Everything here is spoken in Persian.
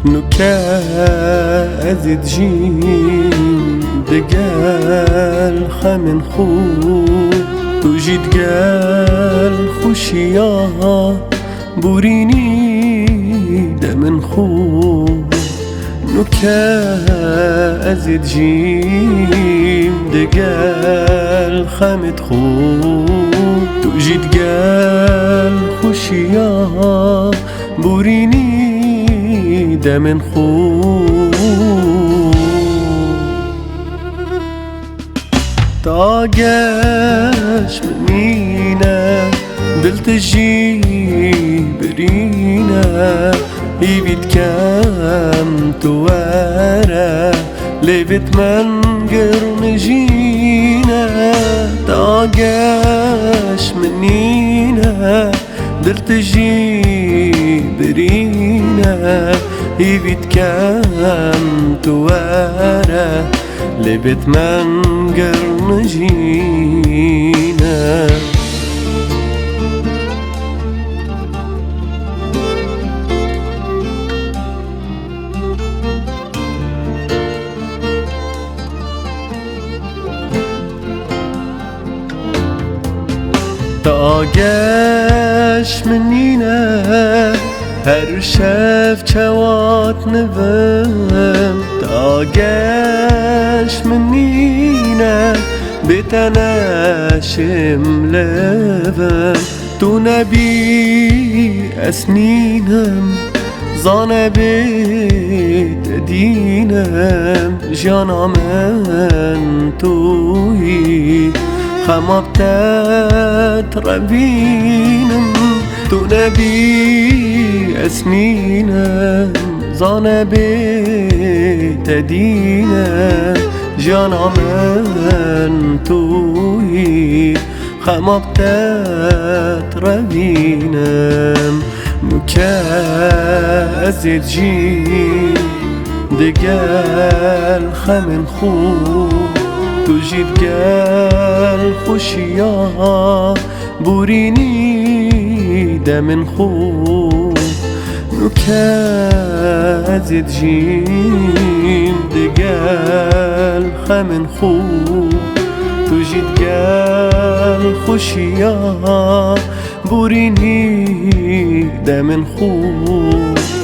نوکه ازید جیم دگل خمن خوب تو جید گل خوشیا بورینی دمن خوب نوکه ازید جیم دگل خمت خوب تو جید گل خوشیا بورینی دمن خوب تاگش منینه دل تجی برینه ایوید کم تواره لیوید من گرنجینه تاگش منینه دل تجی برینه ایوید کم تواره لیوید من گرنجینه تاگش منینه هر شف چوات نوم تاگش منینه بتناشم لبم تو نبی اسنینم زانه بیت دینم جانم توی خمابتت ربینم تو نبی اسنینم زانه بیت دینم جانم توی خمابتت ربینم نوکه ازید جیم دگل خمن خوب تو جید گل خوشیا بورینی دمن خوب نوکه ازید جیم دگل خمن خوب تو جید گل خوشیا بورینی دمن خوب